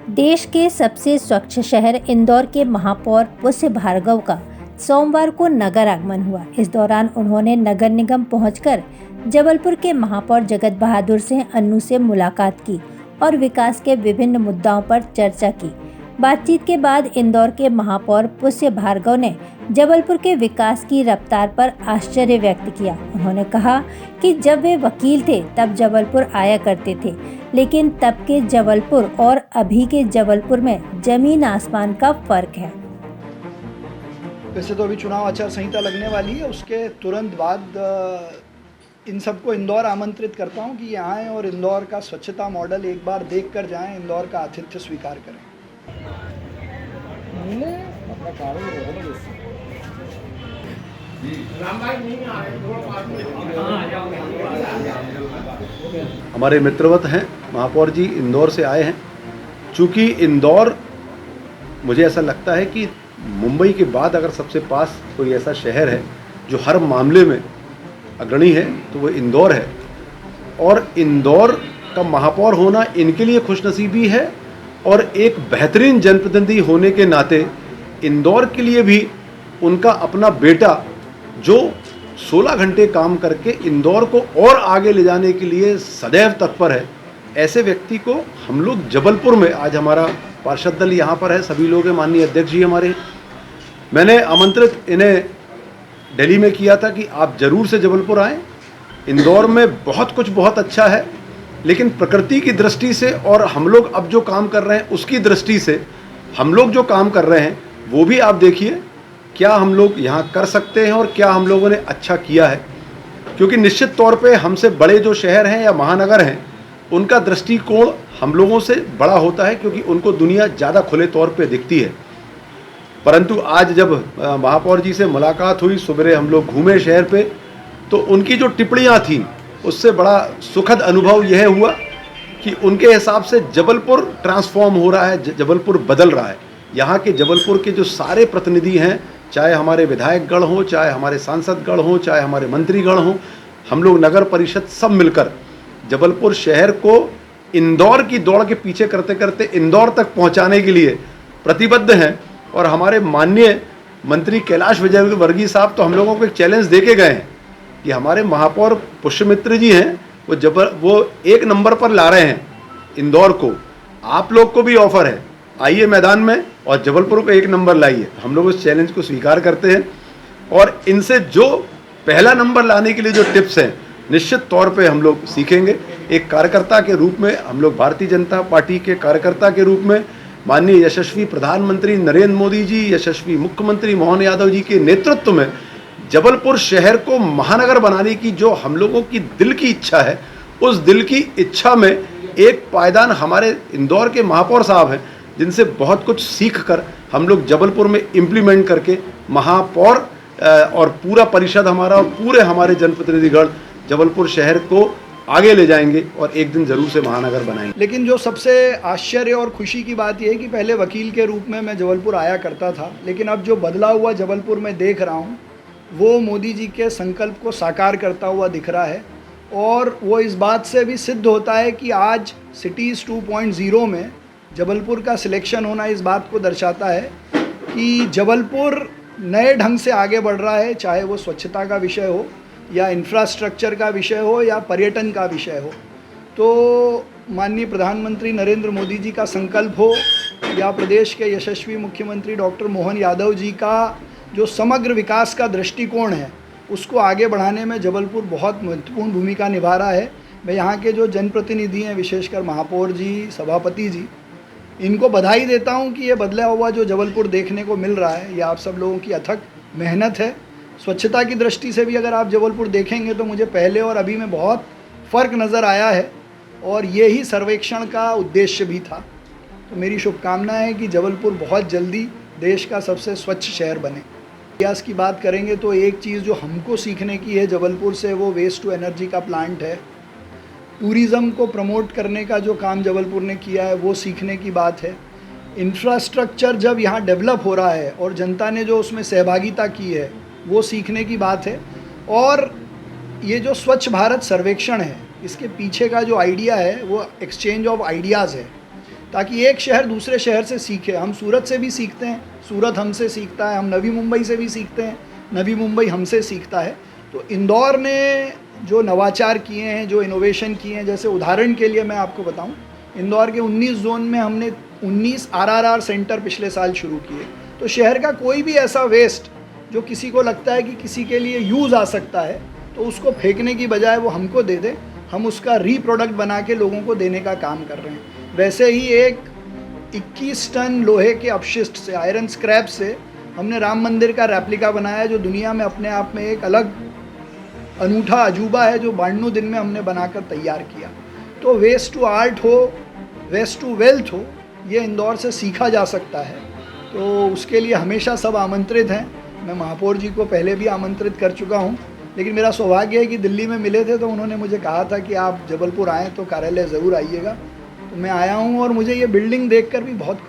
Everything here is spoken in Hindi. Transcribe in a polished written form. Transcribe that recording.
देश के सबसे स्वच्छ शहर इंदौर के महापौर पुष्य भार्गव का सोमवार को नगर आगमन हुआ। इस दौरान उन्होंने नगर निगम पहुंचकर जबलपुर के महापौर जगत बहादुर सिंह अन्नू से मुलाकात की और विकास के विभिन्न मुद्दाओं पर चर्चा की। बातचीत के बाद इंदौर के महापौर पुष्य भार्गव ने जबलपुर के विकास की रफ्तार पर आश्चर्य व्यक्त किया। उन्होंने कहा कि जब वे वकील थे तब जबलपुर आया करते थे, लेकिन तब के जबलपुर और अभी के जबलपुर में जमीन आसमान का फर्क है। वैसे तो अभी चुनाव आचार संहिता लगने वाली है, उसके तुरंत बाद इन सबको इंदौर आमंत्रित करता हूं कि यहाँ आएँ और इंदौर का स्वच्छता मॉडल एक बार देख कर जाएँ, इंदौर का आतिथ्य स्वीकार करें। हमारे मित्रवत हैं, महापौर जी इंदौर से आए हैं। चूँकि इंदौर मुझे ऐसा लगता है कि मुंबई के बाद अगर सबसे पास कोई ऐसा शहर है जो हर मामले में अग्रणी है तो वो इंदौर है। और इंदौर का महापौर होना इनके लिए खुशनसीबी है और एक बेहतरीन जनप्रतिनिधि होने के नाते इंदौर के लिए भी उनका अपना बेटा जो 16 घंटे काम करके इंदौर को और आगे ले जाने के लिए सदैव तत्पर है, ऐसे व्यक्ति को हम लोग जबलपुर में, आज हमारा पार्षद दल यहाँ पर है, सभी लोग हैं, माननीय अध्यक्ष जी हमारे, मैंने आमंत्रित इन्हें दिल्ली में किया था कि आप जरूर से जबलपुर आएँ। इंदौर में बहुत कुछ बहुत अच्छा है, लेकिन प्रकृति की दृष्टि से और हम लोग अब जो काम कर रहे हैं उसकी दृष्टि से हम लोग जो काम कर रहे हैं वो भी आप देखिए क्या हम लोग यहाँ कर सकते हैं और क्या हम लोगों ने अच्छा किया है। क्योंकि निश्चित तौर पे हमसे बड़े जो शहर हैं या महानगर हैं उनका दृष्टिकोण हम लोगों से बड़ा होता है, क्योंकि उनको दुनिया ज़्यादा खुले तौर पे दिखती है। परंतु आज जब महापौर जी से मुलाकात हुई, सुबह हम लोग घूमे शहर पे, तो उनकी जो टिप्पणियाँ थीं उससे बड़ा सुखद अनुभव यह हुआ कि उनके हिसाब से जबलपुर ट्रांसफॉर्म हो रहा है, जबलपुर बदल रहा है। यहाँ के जबलपुर के जो सारे प्रतिनिधि हैं, चाहे हमारे विधायकगण हों, चाहे हमारे सांसदगण हों, चाहे हमारे मंत्रीगण हों, हम लोग नगर परिषद सब मिलकर जबलपुर शहर को इंदौर की दौड़ के पीछे करते करते इंदौर तक पहुँचाने के लिए प्रतिबद्ध हैं। और हमारे माननीय मंत्री कैलाश विजयवर्गीय साहब तो हम लोगों को एक चैलेंज दे के गए हैं कि हमारे महापौर पुष्यमित्र जी हैं, वो 1 नंबर पर ला रहे हैं इंदौर को, आप लोग को भी ऑफर है, आइए मैदान में और जबलपुर को 1 नंबर लाइए। हम लोग उस चैलेंज को स्वीकार करते हैं और इनसे जो पहला नंबर लाने के लिए जो टिप्स हैं निश्चित तौर पे हम लोग सीखेंगे। एक कार्यकर्ता के रूप में हम लोग, भारतीय जनता पार्टी के कार्यकर्ता के रूप में, माननीय यशस्वी प्रधानमंत्री नरेंद्र मोदी जी, यशस्वी मुख्यमंत्री मोहन यादव जी के नेतृत्व में जबलपुर शहर को महानगर बनाने की जो हम लोगों की दिल की इच्छा है, उस दिल की इच्छा में एक पायदान हमारे इंदौर के महापौर साहब हैं, जिनसे बहुत कुछ सीख कर हम लोग जबलपुर में इम्प्लीमेंट करके महापौर और पूरा परिषद हमारा और पूरे हमारे जनप्रतिनिधिगण जबलपुर शहर को आगे ले जाएंगे और एक दिन ज़रूर से महानगर बनाएंगे। लेकिन जो सबसे आश्चर्य और खुशी की बात यह है कि पहले वकील के रूप में मैं जबलपुर आया करता था, लेकिन अब जो बदला हुआ जबलपुर में देख रहा हूँ वो मोदी जी के संकल्प को साकार करता हुआ दिख रहा है। और वो इस बात से भी सिद्ध होता है कि आज सिटीज़ 2.0 में जबलपुर का सिलेक्शन होना इस बात को दर्शाता है कि जबलपुर नए ढंग से आगे बढ़ रहा है, चाहे वो स्वच्छता का विषय हो या इंफ्रास्ट्रक्चर का विषय हो या पर्यटन का विषय हो। तो माननीय प्रधानमंत्री नरेंद्र मोदी जी का संकल्प हो या प्रदेश के यशस्वी मुख्यमंत्री डॉक्टर मोहन यादव जी का जो समग्र विकास का दृष्टिकोण है, उसको आगे बढ़ाने में जबलपुर बहुत महत्वपूर्ण भूमिका निभा रहा है। मैं यहाँ के जो जनप्रतिनिधि हैं, विशेषकर महापौर जी, सभापति जी, इनको बधाई देता हूँ कि ये बदला हुआ जो जबलपुर देखने को मिल रहा है, ये आप सब लोगों की अथक मेहनत है। स्वच्छता की दृष्टि से भी अगर आप जबलपुर देखेंगे तो मुझे पहले और अभी में बहुत फ़र्क नज़र आया है, और यही सर्वेक्षण का उद्देश्य भी था। तो मेरी शुभकामना है कि जबलपुर बहुत जल्दी देश का सबसे स्वच्छ शहर बने। इतिहास की बात करेंगे तो एक चीज़ जो हमको सीखने की है जबलपुर से, वो वेस्ट टू एनर्जी का प्लांट है। टूरिज़्म को प्रमोट करने का जो काम जबलपुर ने किया है वो सीखने की बात है। इंफ्रास्ट्रक्चर जब यहाँ डेवलप हो रहा है और जनता ने जो उसमें सहभागिता की है वो सीखने की बात है। और ये जो स्वच्छ भारत सर्वेक्षण है, इसके पीछे का जो आइडिया है वो एक्सचेंज ऑफ आइडियाज़ है ताकि एक शहर दूसरे शहर से सीखे। हम सूरत से भी सीखते हैं, सूरत हमसे सीखता है, हम नवी मुंबई से भी सीखते हैं, नवी मुंबई हमसे सीखता है। तो इंदौर ने जो नवाचार किए हैं, जो इनोवेशन किए हैं, जैसे उदाहरण के लिए मैं आपको बताऊं, इंदौर के 19 जोन में हमने 19 आरआरआर सेंटर पिछले साल शुरू किए। तो शहर का कोई भी ऐसा वेस्ट जो किसी को लगता है कि किसी के लिए यूज़ आ सकता है, तो उसको फेंकने की बजाय वो हमको दे दे, हम उसका रीप्रोडक्ट बना के लोगों को देने का काम कर रहे हैं। वैसे ही एक 21 टन लोहे के अपशिष्ट से, आयरन स्क्रैप से हमने राम मंदिर का रेप्लिका बनाया, जो दुनिया में अपने आप में एक अलग अनूठा अजूबा है, जो 92 दिन में हमने बनाकर तैयार किया। तो वेस्ट टू आर्ट हो, वेस्ट टू वेल्थ हो, ये इंदौर से सीखा जा सकता है। तो उसके लिए हमेशा सब आमंत्रित हैं। मैं महापौर जी को पहले भी आमंत्रित कर चुका हूँ, लेकिन मेरा सौभाग्य है कि दिल्ली में मिले थे तो उन्होंने मुझे कहा था कि आप जबलपुर आएँ तो कार्यालय ज़रूर आइएगा। तो मैं आया हूँ और मुझे ये बिल्डिंग देखकर भी बहुत